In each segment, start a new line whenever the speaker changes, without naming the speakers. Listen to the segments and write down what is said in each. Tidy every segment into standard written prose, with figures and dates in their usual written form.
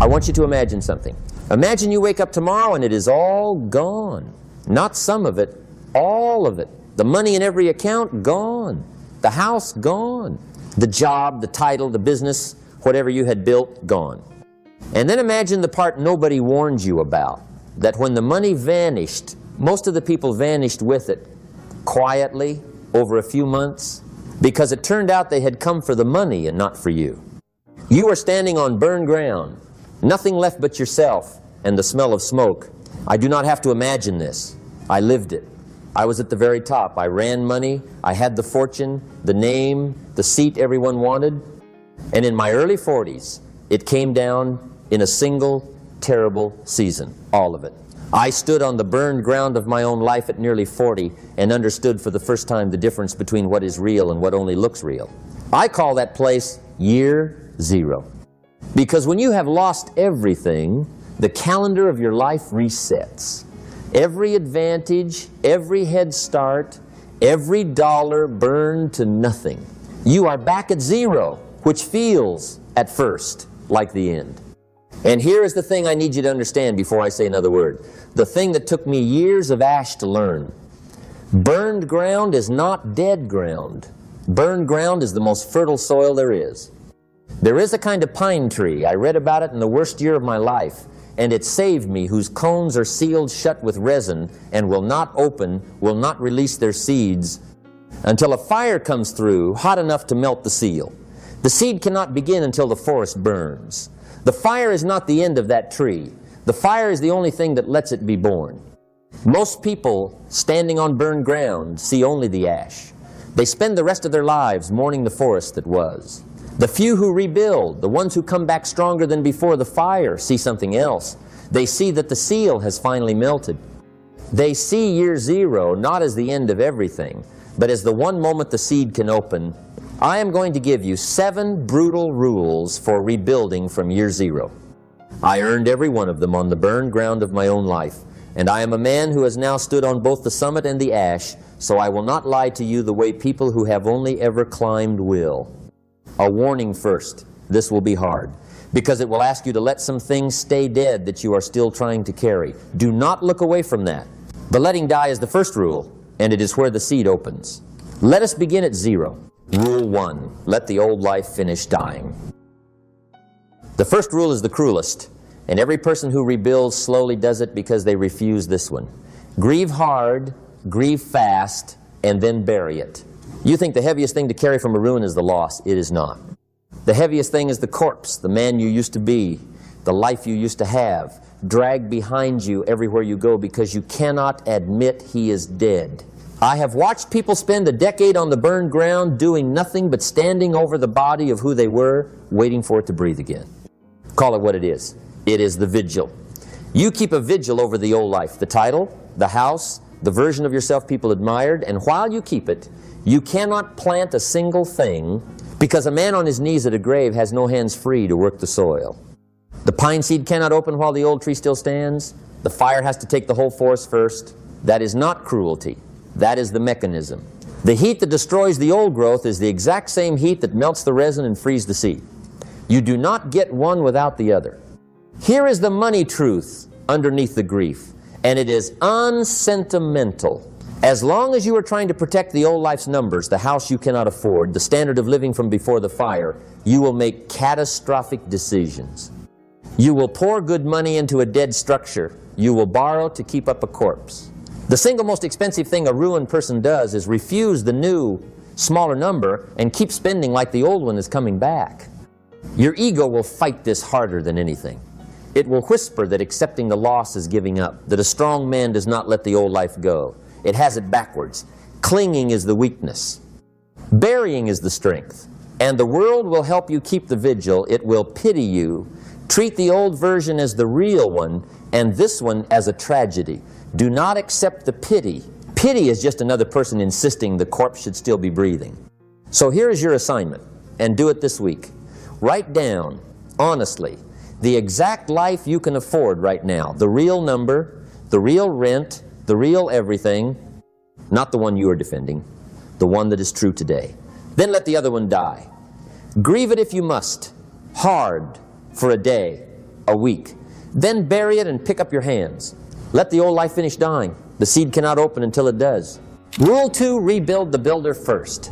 I want you to imagine something. Imagine you wake up tomorrow and it is all gone. Not some of it, all of it. The money in every account, gone. The house, gone. The job, the title, the business, whatever you had built, gone. And then imagine the part nobody warned you about, that when the money vanished, most of the people vanished with it, quietly, over a few months, because it turned out they had come for the money and not for you. You are standing on burned ground, nothing left but yourself and the smell of smoke. I do not have to imagine this. I lived it. I was at the very top. I ran money. I had the fortune, the name, the seat everyone wanted. And in my early 40s, it came down in a single terrible season, all of it. I stood on the burned ground of my own life at nearly 40 and understood for the first time the difference between what is real and what only looks real. I call that place year zero. Because when you have lost everything, the calendar of your life resets. Every advantage, every head start, every dollar burned to nothing. You are back at zero, which feels, at first, like the end. And here is the thing I need you to understand before I say another word. The thing that took me years of ash to learn. Burned ground is not dead ground. Burned ground is the most fertile soil there is. There is a kind of pine tree. I read about it in the worst year of my life, and it saved me, whose cones are sealed shut with resin and will not open, will not release their seeds until a fire comes through hot enough to melt the seal. The seed cannot begin until the forest burns. The fire is not the end of that tree. The fire is the only thing that lets it be born. Most people standing on burned ground see only the ash. They spend the rest of their lives mourning the forest that was. The few who rebuild, the ones who come back stronger than before the fire, see something else. They see that the seal has finally melted. They see year zero not as the end of everything, but as the one moment the seed can open. I am going to give you 7 brutal rules for rebuilding from year zero. I earned every one of them on the burned ground of my own life, and I am a man who has now stood on both the summit and the ash, so I will not lie to you the way people who have only ever climbed will. A warning first, this will be hard, because it will ask you to let some things stay dead that you are still trying to carry. Do not look away from that. But letting die is the first rule, and it is where the seed opens. Let us begin at zero. Rule 1, let the old life finish dying. The first rule is the cruelest, and every person who rebuilds slowly does it because they refuse this one. Grieve hard, grieve fast, and then bury it. You think the heaviest thing to carry from a ruin is the loss. It is not. The heaviest thing is the corpse, the man you used to be, the life you used to have, dragged behind you everywhere you go because you cannot admit he is dead. I have watched people spend a decade on the burned ground doing nothing but standing over the body of who they were, waiting for it to breathe again. Call it what it is. It is the vigil. You keep a vigil over the old life, the title, the house, the version of yourself people admired, and while you keep it, you cannot plant a single thing because a man on his knees at a grave has no hands free to work the soil. The pine seed cannot open while the old tree still stands. The fire has to take the whole forest first. That is not cruelty. That is the mechanism. The heat that destroys the old growth is the exact same heat that melts the resin and frees the seed. You do not get one without the other. Here is the money truth underneath the grief, and it is unsentimental. As long as you are trying to protect the old life's numbers, the house you cannot afford, the standard of living from before the fire, you will make catastrophic decisions. You will pour good money into a dead structure. You will borrow to keep up a corpse. The single most expensive thing a ruined person does is refuse the new, smaller number and keep spending like the old one is coming back. Your ego will fight this harder than anything. It will whisper that accepting the loss is giving up, that a strong man does not let the old life go. It has it backwards. Clinging is the weakness. Burying is the strength. And the world will help you keep the vigil. It will pity you. Treat the old version as the real one, and this one as a tragedy. Do not accept the pity. Pity is just another person insisting the corpse should still be breathing. So here is your assignment, and do it this week. Write down, honestly, the exact life you can afford right now. The real number, the real rent, the real everything, not the one you are defending, the one that is true today. Then let the other one die. Grieve it if you must, hard, for a day, a week. Then bury it and pick up your hands. Let the old life finish dying. The seed cannot open until it does. Rule 2, rebuild the builder first.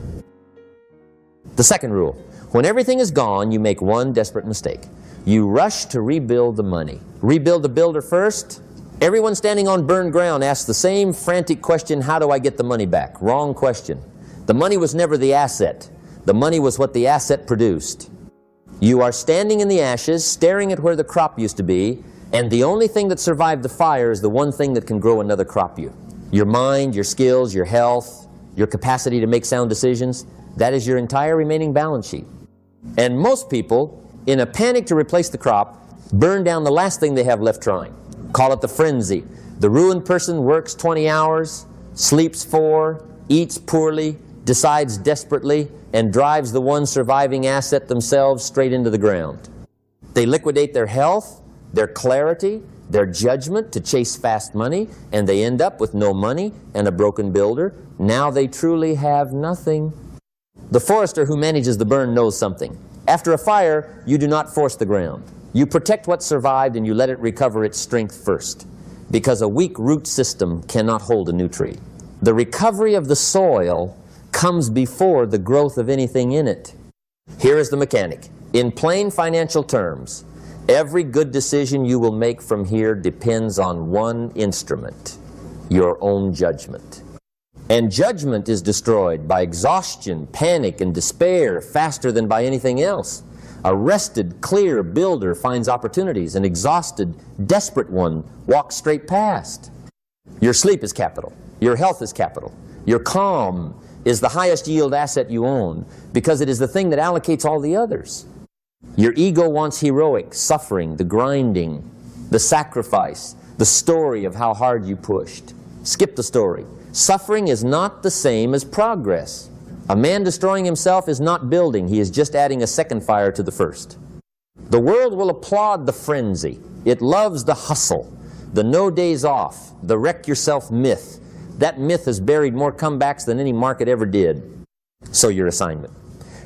The second rule, when everything is gone, you make one desperate mistake. You rush to rebuild the money. Rebuild the builder first. Everyone standing on burned ground asks the same frantic question, how do I get the money back? Wrong question. The money was never the asset. The money was what the asset produced. You are standing in the ashes, staring at where the crop used to be, and the only thing that survived the fire is the one thing that can grow another crop you. Your mind, your skills, your health, your capacity to make sound decisions, that is your entire remaining balance sheet. And most people, in a panic to replace the crop, burn down the last thing they have left trying. Call it the frenzy. The ruined person works 20 hours, sleeps 4, eats poorly, decides desperately, and drives the one surviving asset themselves straight into the ground. They liquidate their health, their clarity, their judgment to chase fast money, and they end up with no money and a broken builder. Now they truly have nothing. The forester who manages the burn knows something. After a fire, you do not force the ground. You protect what survived and you let it recover its strength first, because a weak root system cannot hold a new tree. The recovery of the soil comes before the growth of anything in it. Here is the mechanic. In plain financial terms, every good decision you will make from here depends on one instrument, your own judgment. And judgment is destroyed by exhaustion, panic, and despair faster than by anything else. A rested, clear builder finds opportunities. An exhausted, desperate one walks straight past. Your sleep is capital. Your health is capital. Your calm is the highest yield asset you own, because it is the thing that allocates all the others. Your ego wants heroic, suffering, the grinding, the sacrifice, the story of how hard you pushed. Skip the story. Suffering is not the same as progress. A man destroying himself is not building. He is just adding a second fire to the first. The world will applaud the frenzy. It loves the hustle, the no days off, the wreck yourself myth. That myth has buried more comebacks than any market ever did. So your assignment.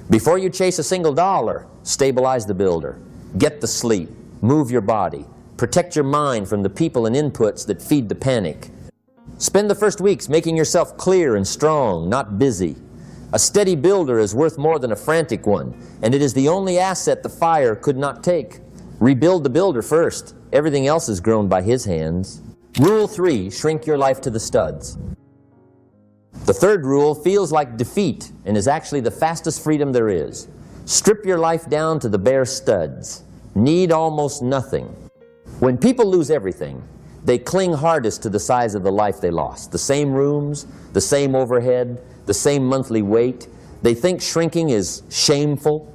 Before you chase a single dollar, stabilize the builder. Get the sleep. Move your body. Protect your mind from the people and inputs that feed the panic. Spend the first weeks making yourself clear and strong, not busy. A steady builder is worth more than a frantic one, and it is the only asset the fire could not take. Rebuild the builder first. Everything else is grown by his hands. Rule 3, shrink your life to the studs. The third rule feels like defeat and is actually the fastest freedom there is. Strip your life down to the bare studs. Need almost nothing. When people lose everything, they cling hardest to the size of the life they lost. The same rooms, the same overhead, the same monthly wait. They think shrinking is shameful.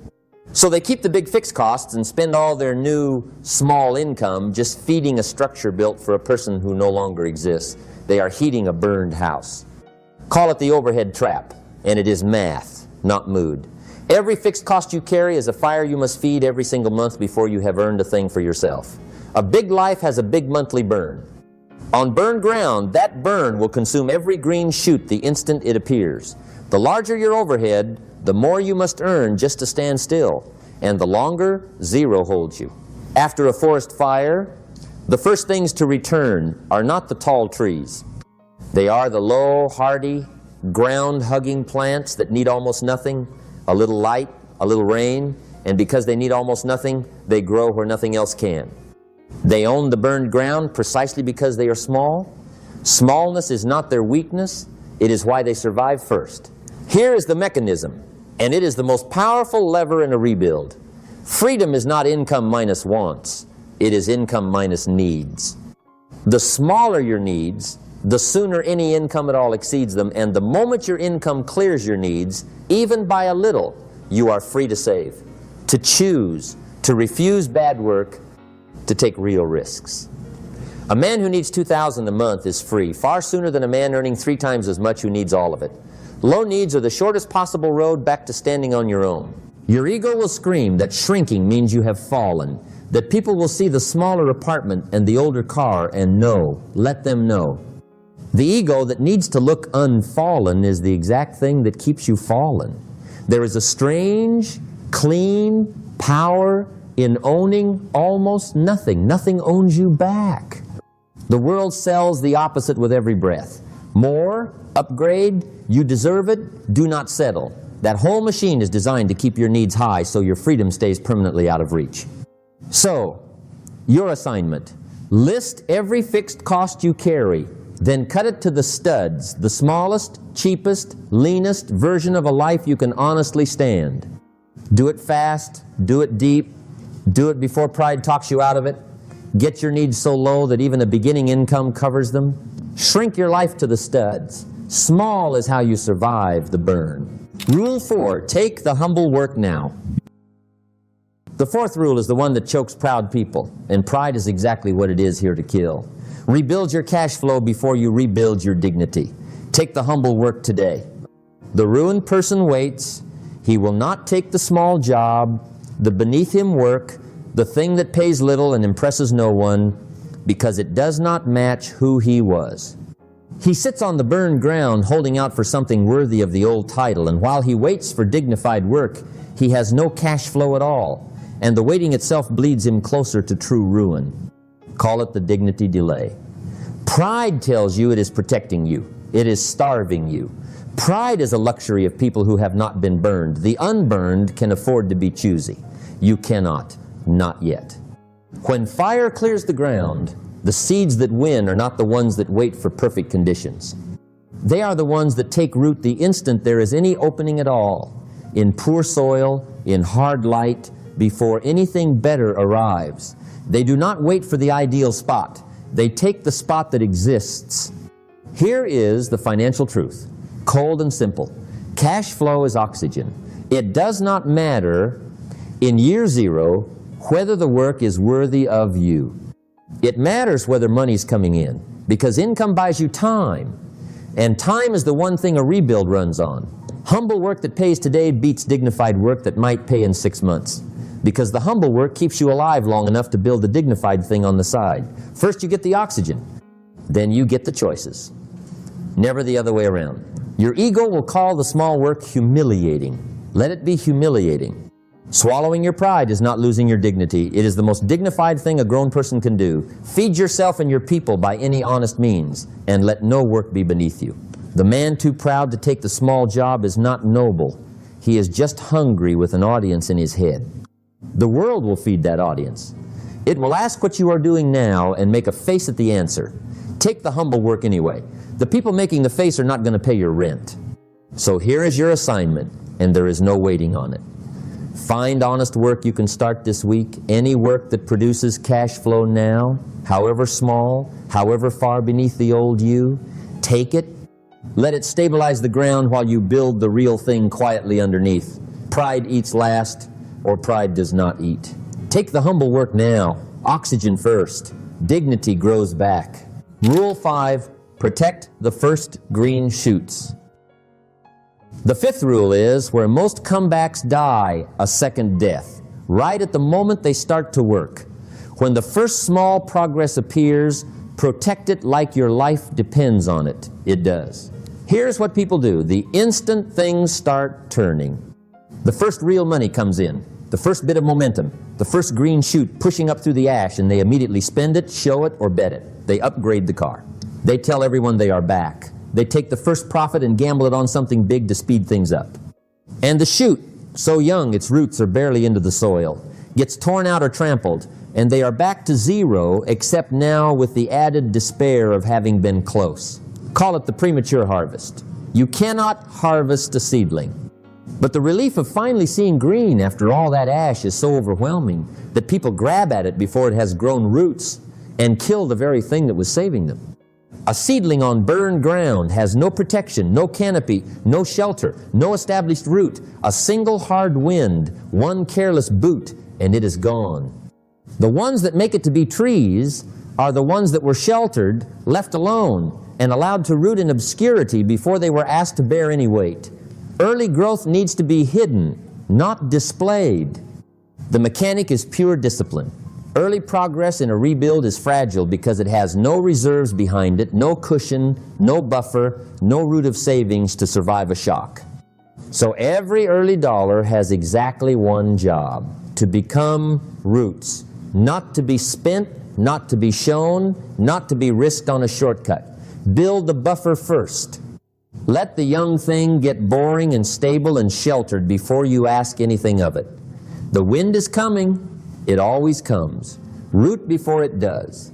So they keep the big fixed costs and spend all their new small income just feeding a structure built for a person who no longer exists. They are heating a burned house. Call it the overhead trap, and it is math, not mood. Every fixed cost you carry is a fire you must feed every single month before you have earned a thing for yourself. A big life has a big monthly burn. On burned ground, that burn will consume every green shoot the instant it appears. The larger your overhead, the more you must earn just to stand still, and the longer, zero holds you. After a forest fire, the first things to return are not the tall trees. They are the low, hardy, ground-hugging plants that need almost nothing, a little light, a little rain, and because they need almost nothing, they grow where nothing else can. They own the burned ground precisely because they are small. Smallness is not their weakness. It is why they survive first. Here is the mechanism, and it is the most powerful lever in a rebuild. Freedom is not income minus wants. It is income minus needs. The smaller your needs, the sooner any income at all exceeds them, and the moment your income clears your needs, even by a little, you are free to save, to choose, to refuse bad work, to take real risks. A man who needs $2,000 a month is free far sooner than a man earning 3 times as much who needs all of it. Low needs are the shortest possible road back to standing on your own. Your ego will scream that shrinking means you have fallen, that people will see the smaller apartment and the older car and know, let them know. The ego that needs to look unfallen is the exact thing that keeps you fallen. There is a strange, clean power in owning almost nothing. Nothing owns you back. The world sells the opposite with every breath. More, upgrade, you deserve it, do not settle. That whole machine is designed to keep your needs high so your freedom stays permanently out of reach. So, your assignment, list every fixed cost you carry, then cut it to the studs, the smallest, cheapest, leanest version of a life you can honestly stand. Do it fast, do it deep, do it before pride talks you out of it. Get your needs so low that even a beginning income covers them. Shrink your life to the studs. Small is how you survive the burn. Rule 4, take the humble work now. The fourth rule is the one that chokes proud people, and pride is exactly what it is here to kill. Rebuild your cash flow before you rebuild your dignity. Take the humble work today. The ruined person waits. He will not take the small job, the beneath him work, the thing that pays little and impresses no one, because it does not match who he was. He sits on the burned ground holding out for something worthy of the old title, and while he waits for dignified work, he has no cash flow at all, and the waiting itself bleeds him closer to true ruin. Call it the dignity delay. Pride tells you it is protecting you. It is starving you. Pride is a luxury of people who have not been burned. The unburned can afford to be choosy. You cannot. Not yet. When fire clears the ground, the seeds that win are not the ones that wait for perfect conditions. They are the ones that take root the instant there is any opening at all, in poor soil, in hard light, before anything better arrives. They do not wait for the ideal spot. They take the spot that exists. Here is the financial truth, cold and simple. Cash flow is oxygen. It does not matter in year zero whether the work is worthy of you. It matters whether money's coming in, because income buys you time, and time is the one thing a rebuild runs on. Humble work that pays today beats dignified work that might pay in 6 months, because the humble work keeps you alive long enough to build the dignified thing on the side. First you get the oxygen, then you get the choices. Never the other way around. Your ego will call the small work humiliating. Let it be humiliating. Swallowing your pride is not losing your dignity. It is the most dignified thing a grown person can do. Feed yourself and your people by any honest means, and let no work be beneath you. The man too proud to take the small job is not noble. He is just hungry with an audience in his head. The world will feed that audience. It will ask what you are doing now and make a face at the answer. Take the humble work anyway. The people making the face are not going to pay your rent. So here is your assignment, and there is no waiting on it. Find honest work you can start this week. Any work that produces cash flow now, however small, however far beneath the old you, take it. Let it stabilize the ground while you build the real thing quietly underneath. Pride eats last, or pride does not eat. Take the humble work now. Oxygen first. Dignity grows back. Rule 5, protect the first green shoots. The fifth rule is, where most comebacks die a second death, right at the moment they start to work. When the first small progress appears, protect it like your life depends on it. It does. Here's what people do. The instant things start turning, the first real money comes in, the first bit of momentum, the first green shoot pushing up through the ash, and they immediately spend it, show it, or bet it. They upgrade the car. They tell everyone they are back. They take the first profit and gamble it on something big to speed things up. And the shoot, so young its roots are barely into the soil, gets torn out or trampled, and they are back to zero, except now with the added despair of having been close. Call it the premature harvest. You cannot harvest a seedling. But the relief of finally seeing green after all that ash is so overwhelming that people grab at it before it has grown roots and kill the very thing that was saving them. A seedling on burned ground has no protection, no canopy, no shelter, no established root, a single hard wind, one careless boot, and it is gone. The ones that make it to be trees are the ones that were sheltered, left alone, and allowed to root in obscurity before they were asked to bear any weight. Early growth needs to be hidden, not displayed. The mechanic is pure discipline. Early progress in a rebuild is fragile because it has no reserves behind it, no cushion, no buffer, no root of savings to survive a shock. So every early dollar has exactly one job: to become roots, not to be spent, not to be shown, not to be risked on a shortcut. Build the buffer first. Let the young thing get boring and stable and sheltered before you ask anything of it. The wind is coming. It always comes. Root before it does.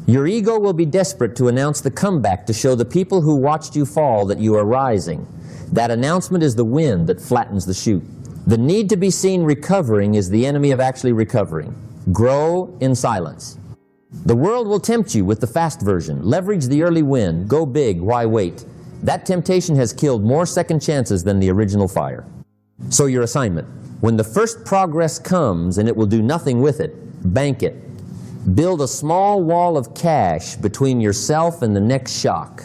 Your ego will be desperate to announce the comeback to show the people who watched you fall that you are rising. That announcement is the wind that flattens the shoot. The need to be seen recovering is the enemy of actually recovering. Grow in silence. The world will tempt you with the fast version. Leverage the early win. Go big. Why wait? That temptation has killed more second chances than the original fire. So your assignment. When the first progress comes and it will do nothing with it, bank it. Build a small wall of cash between yourself and the next shock.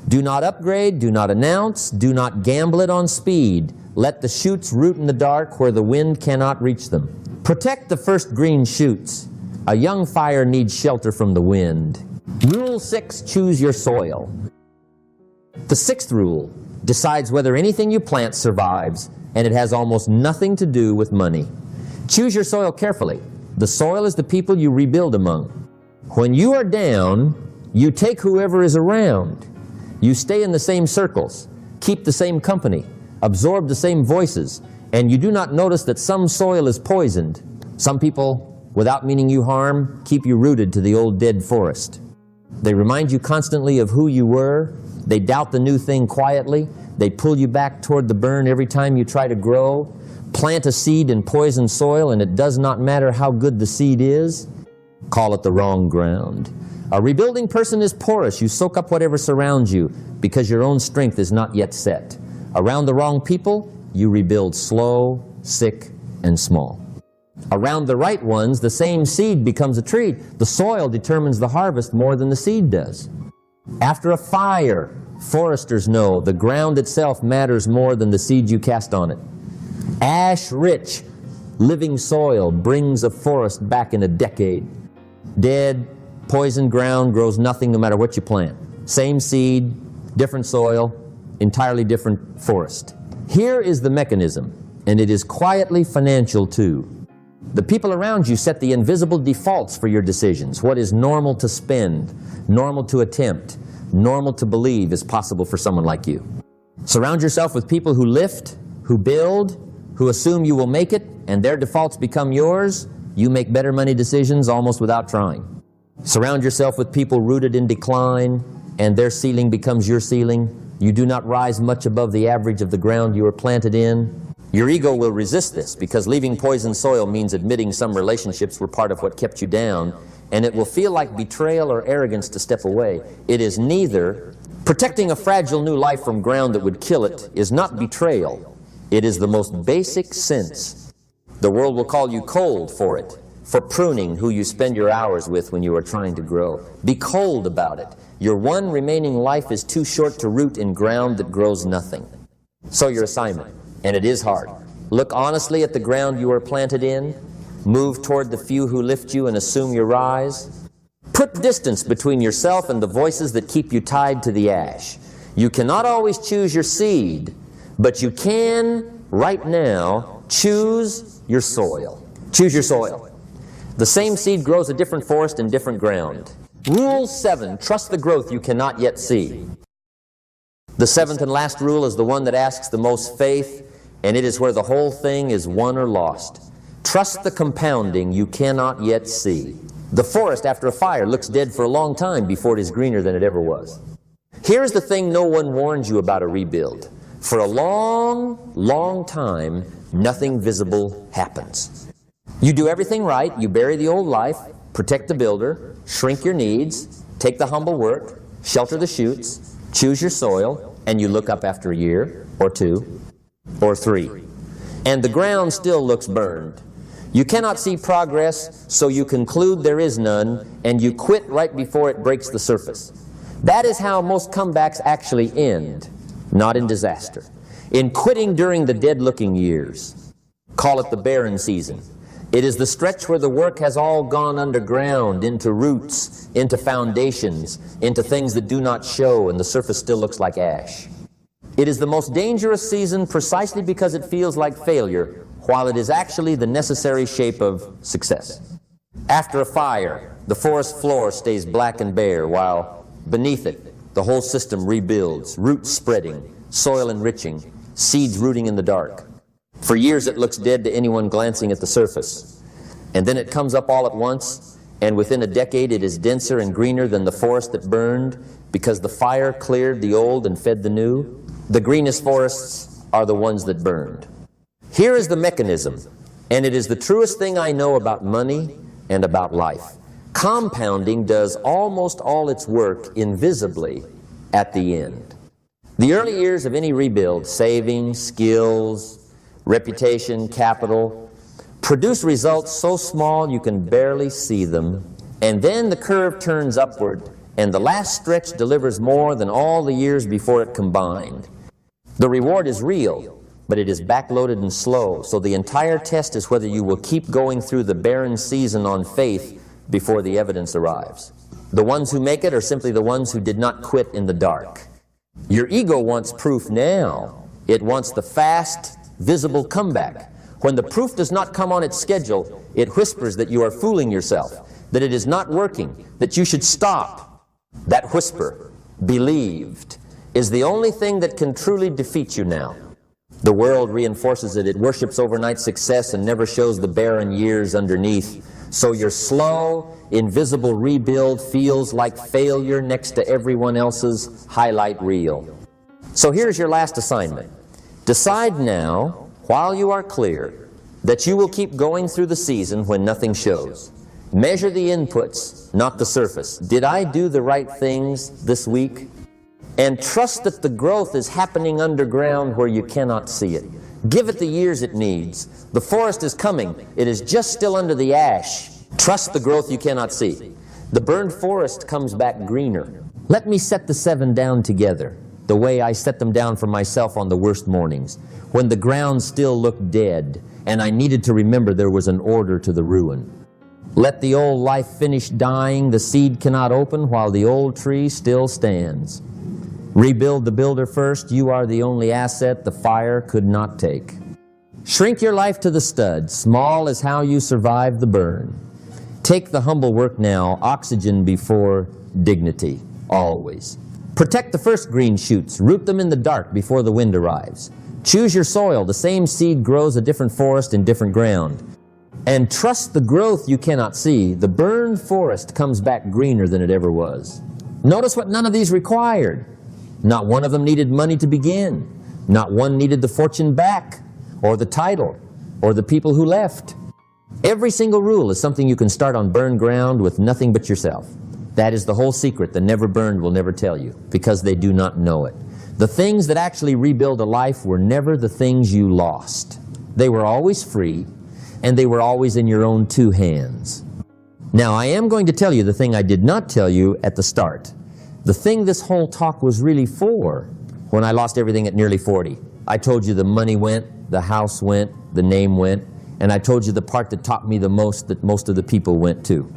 Do not upgrade, do not announce, do not gamble it on speed. Let the shoots root in the dark where the wind cannot reach them. Protect the first green shoots. A young fire needs shelter from the wind. Rule 6, choose your soil. The 6th rule decides whether anything you plant survives, and it has almost nothing to do with money. Choose your soil carefully. The soil is the people you rebuild among. When you are down, you take whoever is around. You stay in the same circles, keep the same company, absorb the same voices, and you do not notice that some soil is poisoned. Some people, without meaning you harm, keep you rooted to the old dead forest. They remind you constantly of who you were. They doubt the new thing quietly. They pull you back toward the burn every time you try to grow. Plant a seed in poisoned soil, and it does not matter how good the seed is. Call it the wrong ground. A rebuilding person is porous. You soak up whatever surrounds you because your own strength is not yet set. Around the wrong people, you rebuild slow, sick, and small. Around the right ones, the same seed becomes a tree. The soil determines the harvest more than the seed does. After a fire, foresters know the ground itself matters more than the seed you cast on it. Ash-rich, living soil brings a forest back in a decade. Dead, poisoned ground grows nothing no matter what you plant. Same seed, different soil, entirely different forest. Here is the mechanism, and it is quietly financial too. The people around you set the invisible defaults for your decisions. What is normal to spend, normal to attempt, normal to believe is possible for someone like you. Surround yourself with people who lift, who build, who assume you will make it, and their defaults become yours. You make better money decisions almost without trying. Surround yourself with people rooted in decline, and their ceiling becomes your ceiling. You do not rise much above the average of the ground you were planted in. Your ego will resist this because leaving poisoned soil means admitting some relationships were part of what kept you down, and it will feel like betrayal or arrogance to step away. It is neither. Protecting a fragile new life from ground that would kill it is not betrayal. It is the most basic sense. The world will call you cold for it, for pruning who you spend your hours with when you are trying to grow. Be cold about it. Your one remaining life is too short to root in ground that grows nothing. So your assignment, and it is hard. Look honestly at the ground you are planted in. Move toward the few who lift you and assume your rise. Put distance between yourself and the voices that keep you tied to the ash. You cannot always choose your seed, but you can, right now, choose your soil. Choose your soil. The same seed grows a different forest in different ground. Rule 7, trust the growth you cannot yet see. The 7th and last rule is the one that asks the most faith, and it is where the whole thing is won or lost. Trust the compounding you cannot yet see. The forest after a fire looks dead for a long time before it is greener than it ever was. Here's the thing no one warns you about a rebuild. For a long, long time, nothing visible happens. You do everything right, you bury the old life, protect the builder, shrink your needs, take the humble work, shelter the shoots, choose your soil, and you look up after a year, or 2, or 3. And the ground still looks burned. You cannot see progress, so you conclude there is none, and you quit right before it breaks the surface. That is how most comebacks actually end, not in disaster. In quitting during the dead-looking years. Call it the barren season. It is the stretch where the work has all gone underground, into roots, into foundations, into things that do not show, and the surface still looks like ash. It is the most dangerous season precisely because it feels like failure. while it is actually the necessary shape of success. After a fire, the forest floor stays black and bare, while beneath it, the whole system rebuilds, roots spreading, soil enriching, seeds rooting in the dark. For years it looks dead to anyone glancing at the surface. And then it comes up all at once, and within a decade it is denser and greener than the forest that burned, because the fire cleared the old and fed the new. The greenest forests are the ones that burned. Here is the mechanism, and it is the truest thing I know about money and about life. Compounding does almost all its work invisibly at the end. The early years of any rebuild, savings, skills, reputation, capital, produce results so small you can barely see them, and then the curve turns upward, and the last stretch delivers more than all the years before it combined. The reward is real, but it is backloaded and slow, so the entire test is whether you will keep going through the barren season on faith before the evidence arrives. The ones who make it are simply the ones who did not quit in the dark. Your ego wants proof now. It wants the fast, visible comeback. When the proof does not come on its schedule, it whispers that you are fooling yourself, that it is not working, that you should stop. That whisper, believed, is the only thing that can truly defeat you now. The world reinforces it. It worships overnight success and never shows the barren years underneath. So your slow, invisible rebuild feels like failure next to everyone else's highlight reel. So here's your last assignment. Decide now, while you are clear, that you will keep going through the season when nothing shows. Measure the inputs, not the surface. Did I do the right things this week? And trust that the growth is happening underground where you cannot see it. Give it the years it needs. The forest is coming. It is just still under the ash. Trust the growth you cannot see. The burned forest comes back greener. Let me set the 7 down together, the way I set them down for myself on the worst mornings, when the ground still looked dead, and I needed to remember there was an order to the ruin. Let the old life finish dying. The seed cannot open while the old tree still stands. Rebuild the builder first. You are the only asset the fire could not take. Shrink your life to the stud. Small is how you survive the burn. Take the humble work now. Oxygen before dignity, always. Protect the first green shoots. Root them in the dark before the wind arrives. Choose your soil. The same seed grows a different forest in different ground. And trust the growth you cannot see. The burned forest comes back greener than it ever was. Notice what none of these required. Not one of them needed money to begin. Not one needed the fortune back, or the title, or the people who left. Every single rule is something you can start on burned ground with nothing but yourself. That is the whole secret the never burned will never tell you, because they do not know it. The things that actually rebuild a life were never the things you lost. They were always free, and they were always in your own 2 hands. Now, I am going to tell you the thing I did not tell you at the start. The thing this whole talk was really for when I lost everything at nearly 40. I told you the money went, the house went, the name went, and I told you the part that taught me the most that most of the people went to.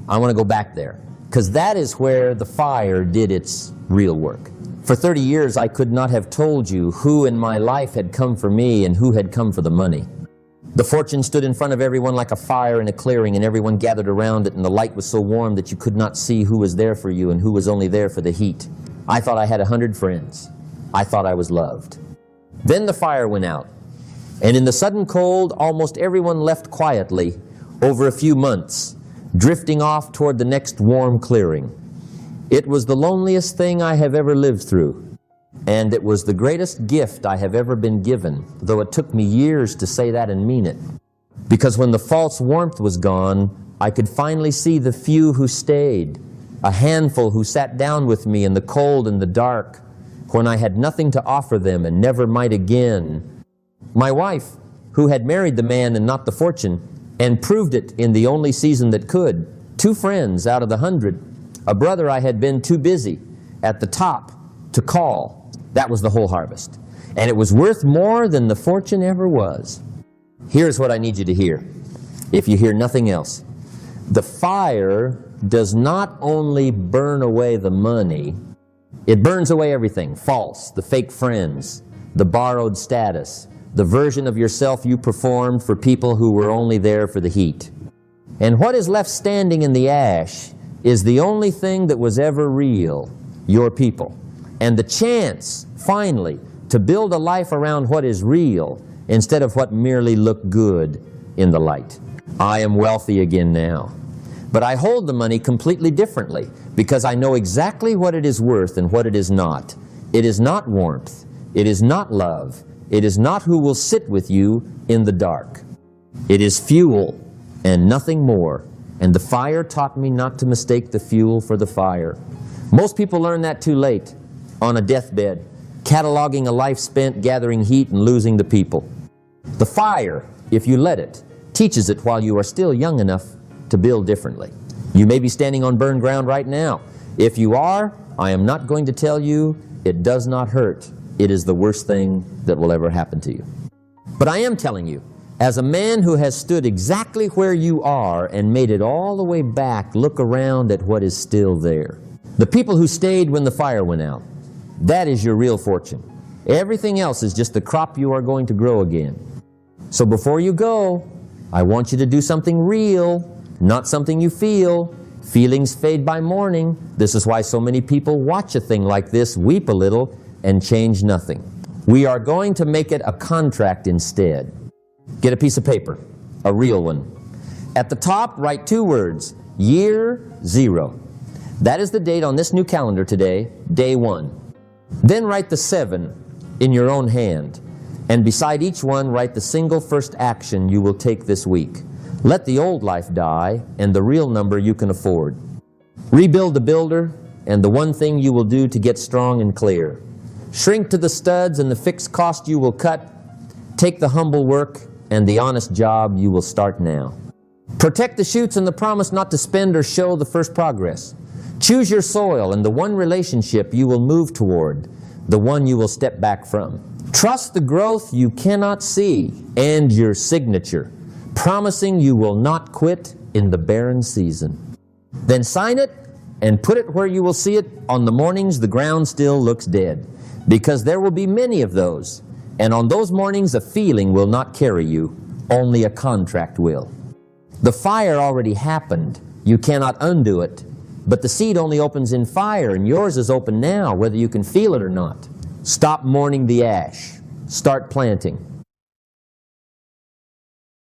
I want to go back there, because that is where the fire did its real work. For 30 years, I could not have told you who in my life had come for me and who had come for the money. The fortune stood in front of everyone like a fire in a clearing, and everyone gathered around it, and the light was so warm that you could not see who was there for you and who was only there for the heat. I thought I had 100 friends. I thought I was loved. Then the fire went out, and in the sudden cold, almost everyone left quietly over a few months, drifting off toward the next warm clearing. It was the loneliest thing I have ever lived through. And it was the greatest gift I have ever been given, though it took me years to say that and mean it. Because when the false warmth was gone, I could finally see the few who stayed, a handful who sat down with me in the cold and the dark, when I had nothing to offer them and never might again. My wife, who had married the man and not the fortune, and proved it in the only season that could. 2 friends out of the 100. A brother I had been too busy at the top to call. That was the whole harvest. And it was worth more than the fortune ever was. Here's what I need you to hear, if you hear nothing else. The fire does not only burn away the money, it burns away everything. False, the fake friends, the borrowed status, the version of yourself you performed for people who were only there for the heat. And what is left standing in the ash is the only thing that was ever real, your people. And the chance, finally, to build a life around what is real instead of what merely looked good in the light. I am wealthy again now. But I hold the money completely differently because I know exactly what it is worth and what it is not. It is not warmth. It is not love. It is not who will sit with you in the dark. It is fuel and nothing more. And the fire taught me not to mistake the fuel for the fire. Most people learn that too late, on a deathbed, cataloging a life spent gathering heat and losing the people. The fire, if you let it, teaches it while you are still young enough to build differently. You may be standing on burned ground right now. If you are, I am not going to tell you it does not hurt. It is the worst thing that will ever happen to you. But I am telling you, as a man who has stood exactly where you are and made it all the way back, look around at what is still there. The people who stayed when the fire went out, that is your real fortune. Everything else is just the crop you are going to grow again. So before you go, I want you to do something real, not something you feel. Feelings fade by morning. This is why so many people watch a thing like this, weep a little, and change nothing. We are going to make it a contract instead. Get a piece of paper, a real one. At the top, write 2 words, year 0. That is the date on this new calendar today, day 1. Then write the 7 in your own hand. And beside each one, write the single first action you will take this week. Let the old life die and the real number you can afford. Rebuild the builder and the one thing you will do to get strong and clear. Shrink to the studs and the fixed cost you will cut. Take the humble work and the honest job you will start now. Protect the shoots and the promise not to spend or show the first progress. Choose your soil and the one relationship you will move toward, the one you will step back from. Trust the growth you cannot see and your signature, promising you will not quit in the barren season. Then sign it and put it where you will see it on the mornings the ground still looks dead, because there will be many of those, and on those mornings a feeling will not carry you, only a contract will. The fire already happened. You cannot undo it, but the seed only opens in fire, and yours is open now, whether you can feel it or not. Stop mourning the ash. Start planting.